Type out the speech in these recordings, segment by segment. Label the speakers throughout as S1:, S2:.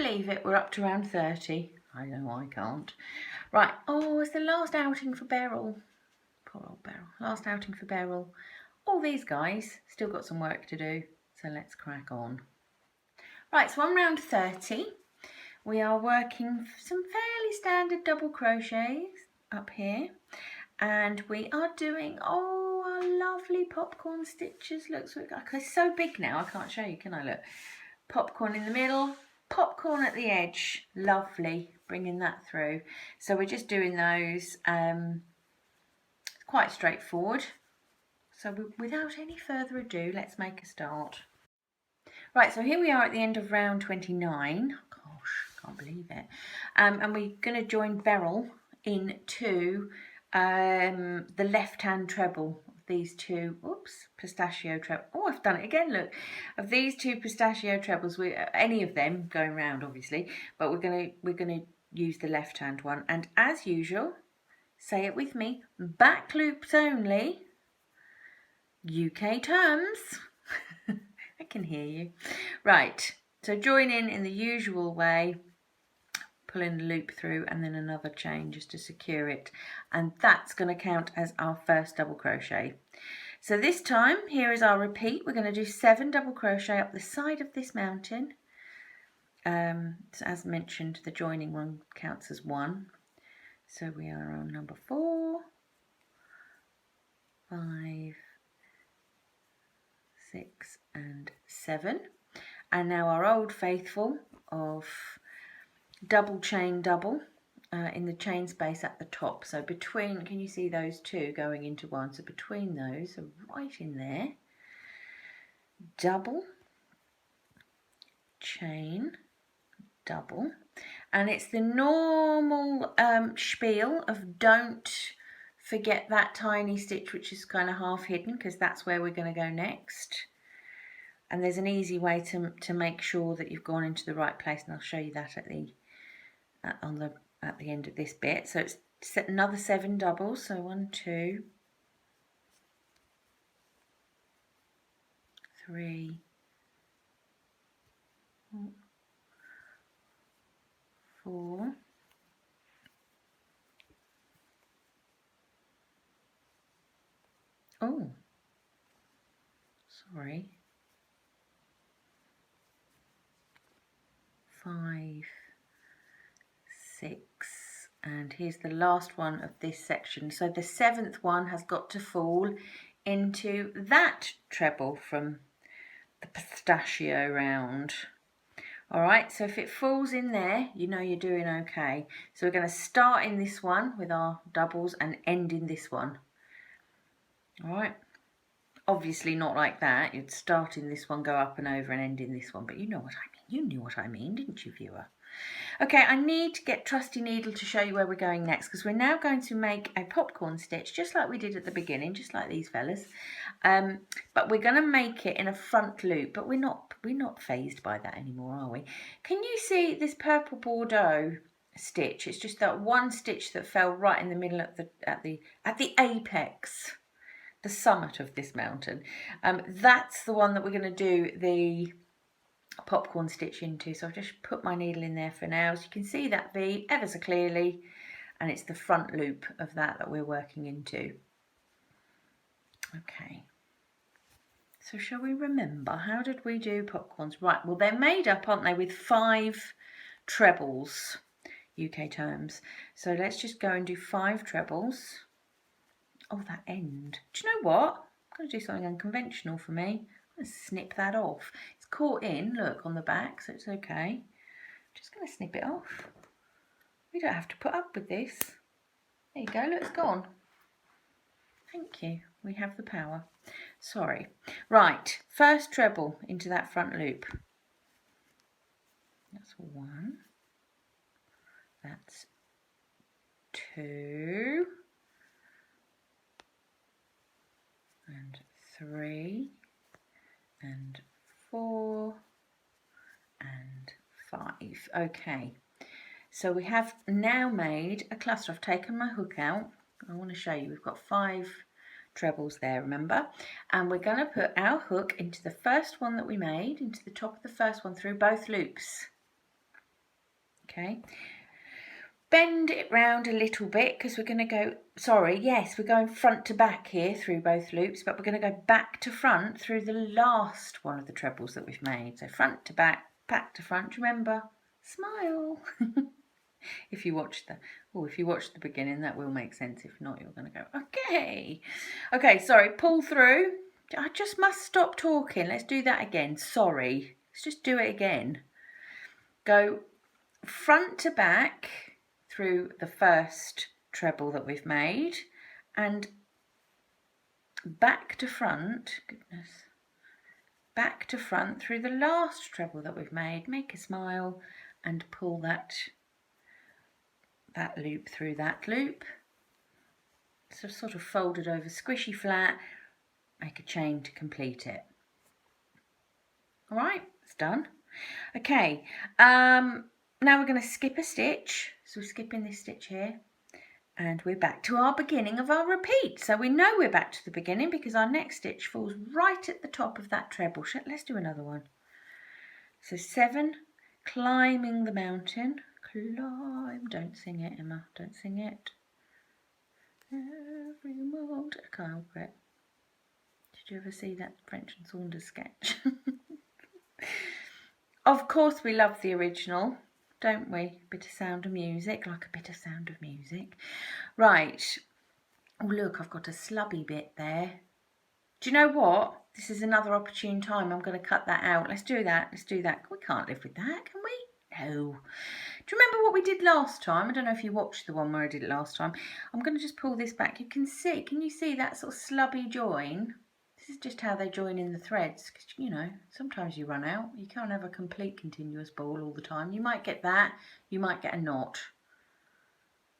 S1: believe it? We're up to round 30. I know I can't. Right. Oh, it's the last outing for Beryl. Poor old Beryl. Last outing for Beryl. All these guys still got some work to do. So let's crack on. Right, so on round 30, we are working some fairly standard double crochets up here. And we are doing, oh, our lovely popcorn stitches. Look, so it's so big now, I can't show you, can I? Look, popcorn in the middle, popcorn at the edge. Lovely, bringing that through. So we're just doing those, quite straightforward. So without any further ado, let's make a start. Right, so here we are at the end of round 29. Gosh, can't believe it. And we're going to join Beryl into the left-hand treble of these two, pistachio treble. Oh, I've done it again, look. Of these two pistachio trebles, any of them going round, obviously, but we're gonna use the left-hand one. And as usual, say it with me, back loops only, UK terms. I can hear you. Right, so join in the usual way, pulling the loop through and then another chain just to secure it, and that's going to count as our first double crochet. So this time, here is our repeat. We're going to do 7 double crochet up the side of this mountain. So as mentioned, the joining one counts as 1. So we are on number 4, 5, 6 and 7, and now our old faithful of double chain double in the chain space at the top. So between, can you see those two going into one? So between those, so right in there, double chain double, and it's the normal spiel of don't forget that tiny stitch which is kind of half hidden, because that's where we're going to go next. And there's an easy way to make sure that you've gone into the right place, and I'll show you that at the end of this bit. So it's another 7 doubles. So 1, 2, 3, 4, 5, 6, and here's the last one of this section. So the 7th one has got to fall into that treble from the pistachio round. All right, so if it falls in there, you know you're doing okay. So we're going to start in this one with our doubles and end in this one. All right, obviously not like that. You'd start in this one, go up and over, and end in this one, but you know what I mean. You knew what I mean, didn't you, viewer? Okay, I need to get Trusty Needle to show you where we're going next, because we're now going to make a popcorn stitch, just like we did at the beginning, just like these fellas. But we're going to make it in a front loop, but we're not phased by that anymore, are we? Can you see this purple Bordeaux stitch? It's just that one stitch that fell right in the middle at the apex, the summit of this mountain. That's the one that we're going to do the popcorn stitch into. So I've just put my needle in there for now, so you can see that V ever so clearly, and it's the front loop of that we're working into. Okay, so shall we remember, how did we do popcorns? Right, well, they're made up, aren't they, with 5 trebles, UK terms. So let's just go and do 5 trebles. Oh, that end, do you know what, I'm going to do something unconventional for me. I'm going to snip that off. It's caught in, look, on the back, so it's okay. I'm just going to snip it off. We don't have to put up with this. There you go, look, it's gone. Thank you, we have the power. Sorry. Right, first treble into that front loop. That's 1. That's 2. And 3. And 4 and 5. Okay, so we have now made a cluster. I've taken my hook out. I want to show you, we've got 5 trebles there, remember, and we're going to put our hook into the first one that we made, into the top of the first one through both loops. Okay. Bend it round a little bit because we're going to go, sorry, yes, we're going front to back here through both loops, but we're going to go back to front through the last one of the trebles that we've made. So front to back to front. Remember, smile. If you watch the beginning, that will make sense. If not, you're going to go, okay. Okay, sorry, pull through. I just must stop talking. Let's do that again. Sorry. Let's just do it again. Go front to back through the first treble that we've made and back to front, back to front through the last treble that we've made. Make a smile and pull that loop through that loop. So sort of folded over, squishy flat, make a chain to complete it. All right, it's done. Okay, now we're going to skip a stitch. So we're skipping this stitch here. And we're back to our beginning of our repeat. So we know we're back to the beginning because our next stitch falls right at the top of that treble. Let's do another one. So 7, climbing the mountain. Climb. Don't sing it, Emma. Don't sing it. Every mountain. I can't help it. Did you ever see that French and Saunders sketch? Of course we love the original, don't we? Bit of Sound of Music, like a bit of Sound of Music. Right. Oh, look, I've got a slubby bit there. Do you know what? This is another opportune time. I'm going to cut that out. Let's do that. Let's do that. We can't live with that, can we? No. Do you remember what we did last time? I don't know if you watched the one where I did it last time. I'm going to just pull this back. You can see, can you see that sort of slubby join? This is just how they join in the threads, because, you know, sometimes you run out. You can't have a complete continuous ball all the time. You might get that, you might get a knot.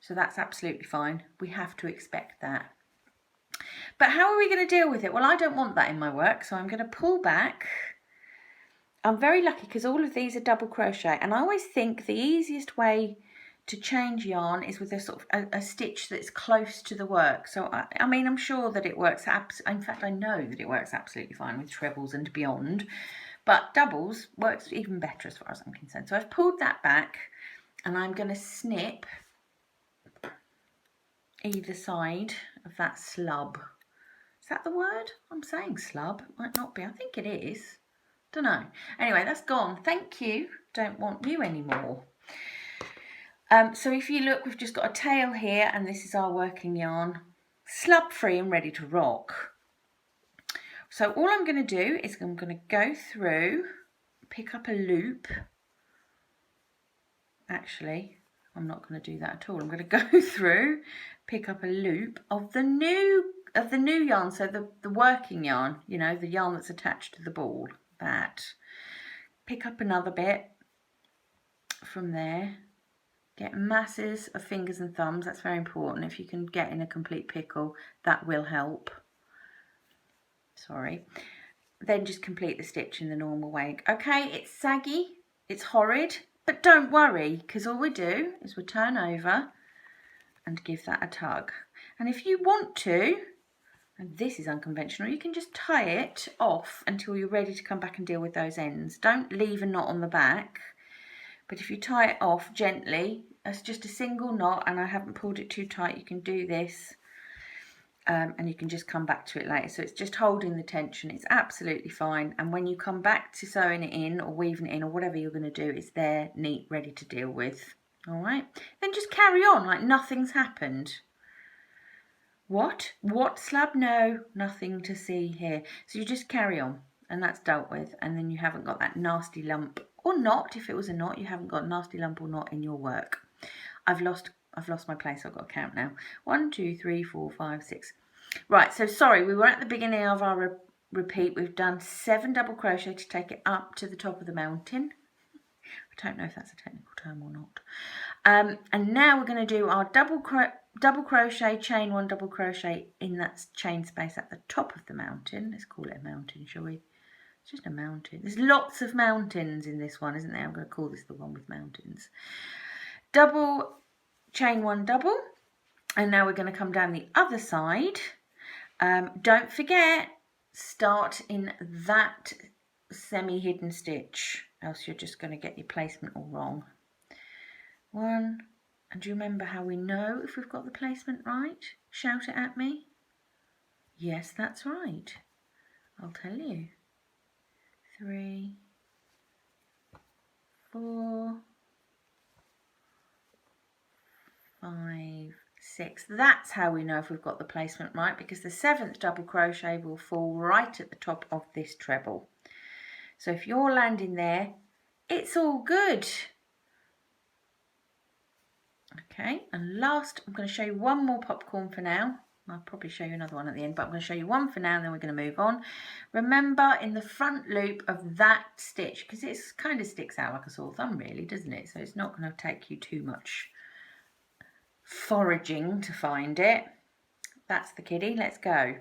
S1: So that's absolutely fine. We have to expect that. But how are we going to deal with it? Well, I don't want that in my work, so I'm going to pull back. I'm very lucky because all of these are double crochet, and I always think the easiest way to change yarn is with a sort of a stitch that's close to the work. So I mean, I'm sure that it works, in fact I know that it works absolutely fine with trebles and beyond, but doubles works even better as far as I'm concerned. So I've pulled that back and I'm going to snip either side of that slub. Is that the word? I'm saying slub, it might not be, I think it is, don't know. Anyway, that's gone, thank you, don't want you anymore. So if you look, we've just got a tail here and this is our working yarn, slub free and ready to rock. So all I'm going to do is I'm going to go through, pick up a loop. Actually, I'm not going to do that at all. I'm going to go through, pick up a loop of the new yarn, so the working yarn, you know, the yarn that's attached to the ball. That. Pick up another bit from there. Get masses of fingers and thumbs, that's very important. If you can get in a complete pickle, that will help. Sorry. Then just complete the stitch in the normal way. Okay, it's saggy, it's horrid, but don't worry, because all we do is we turn over and give that a tug. And if you want to, and this is unconventional, you can just tie it off until you're ready to come back and deal with those ends. Don't leave a knot on the back. But if you tie it off gently, it's just a single knot and I haven't pulled it too tight, you can do this and you can just come back to it later. So it's just holding the tension, it's absolutely fine. And when you come back to sewing it in or weaving it in or whatever you're going to do, it's there, neat, ready to deal with. All right, then just carry on like nothing's happened. What slab? No, nothing to see here. So you just carry on and that's dealt with, and then you haven't got that nasty lump. Or not, if it was a knot, you haven't got a nasty lump or knot in your work. I've lost my place, I've got to count now. 1, 2, 3, 4, 5, 6. Right, so sorry, we were at the beginning of our repeat. We've done 7 double crochet to take it up to the top of the mountain. I don't know if that's a technical term or not. And now we're going to do our double crochet, chain 1, double crochet in that chain space at the top of the mountain. Let's call it a mountain, shall we? It's just a mountain. There's lots of mountains in this one, isn't there? I'm going to call this the one with mountains. Double, chain 1, double. And now we're going to come down the other side. Don't forget, start in that semi-hidden stitch, else you're just going to get your placement all wrong. 1. And do you remember how we know if we've got the placement right? Shout it at me. Yes, that's right. I'll tell you. 3, 4, 5, 6. That's how we know if we've got the placement right, because the 7th double crochet will fall right at the top of this treble. So if you're landing there, it's all good. Okay, and last, I'm going to show you one more popcorn for now. I'll probably show you another one at the end, but I'm going to show you one for now and then we're going to move on. Remember, in the front loop of that stitch, because it kind of sticks out like a sore thumb really, doesn't it? So it's not going to take you too much foraging to find it. That's the kiddie. Let's go.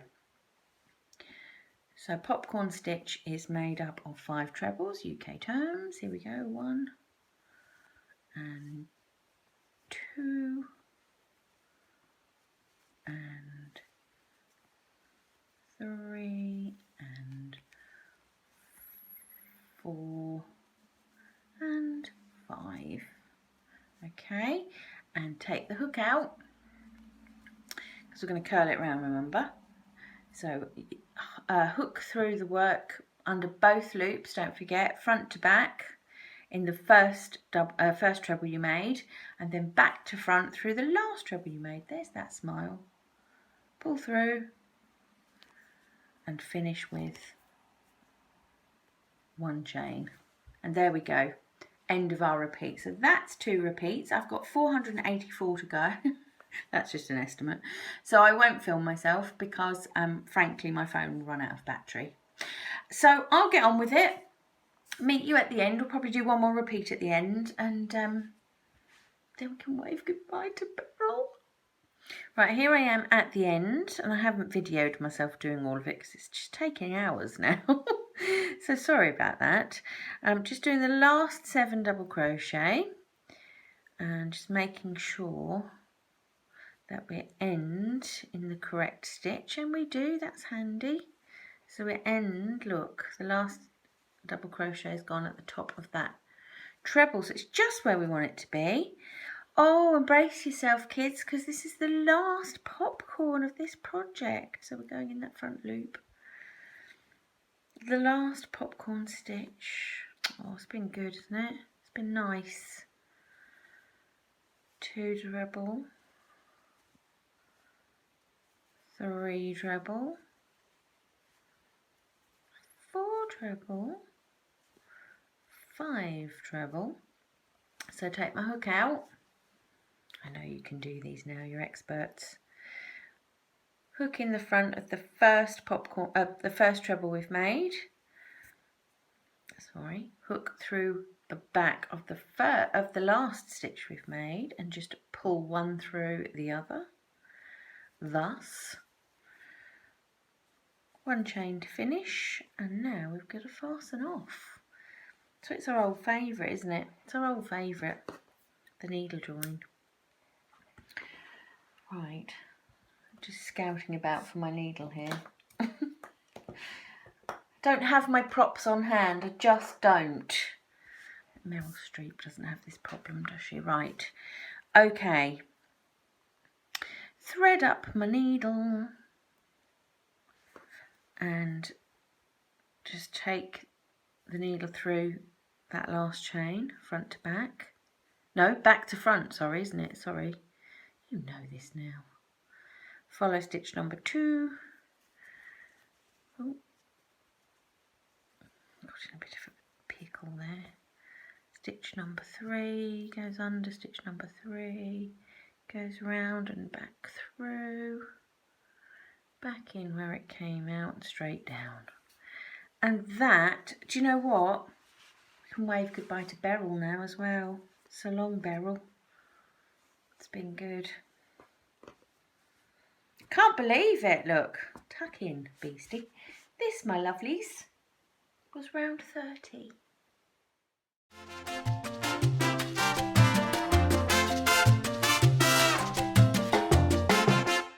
S1: So popcorn stitch is made up of 5 trebles, UK terms. Here we go. 1 and 2 and 3 and 4 and 5. Okay, and take the hook out because we're going to curl it round, remember. So hook through the work under both loops, don't forget, front to back in the first treble you made, and then back to front through the last treble you made. There's that smile. Pull through and finish with 1 chain. And there we go, end of our repeat. So that's 2 repeats. I've got 484 to go. That's just an estimate. So I won't film myself because frankly my phone will run out of battery. So I'll get on with it. Meet you at the end. We'll probably do one more repeat at the end, and then we can wave goodbye to Beryl. Right, here I am at the end, and I haven't videoed myself doing all of it because it's just taking hours now. So sorry about that. I'm just doing the last 7 double crochet and just making sure that we end in the correct stitch, and we do. That's handy. So we end, look, the last double crochet has gone at the top of that treble, so it's just where we want it to be. Oh, embrace yourself, kids, because this is the last popcorn of this project. So we're going in that front loop. The last popcorn stitch. Oh, it's been good, isn't it? It's been nice. 2 treble, 3 treble, 4 treble, 5 treble. So take my hook out. I know you can do these now, you're experts. Hook in the front of the first popcorn, the first treble we've made. Sorry, hook through the back of the last stitch we've made and just pull one through the other. Thus, 1 chain to finish, and now we've got to fasten off. So it's our old favourite, isn't it? It's our old favourite, the needle join. Right, just scouting about for my needle here. Don't have my props on hand, I just don't. Meryl Streep doesn't have this problem, does she? Right, okay. Thread up my needle and just take the needle through that last chain, front to back. No, back to front, sorry, isn't it? Sorry. You know this now. Follow stitch number 2. Oh, got in a bit of a pickle there. Stitch number 3 goes under, stitch number 3 goes round and back through, back in where it came out and straight down. And that, do you know what? We can wave goodbye to Beryl now as well. So long, Beryl. It's been good. Can't believe it, look. Tuck in, beastie. This, my lovelies, was round 30.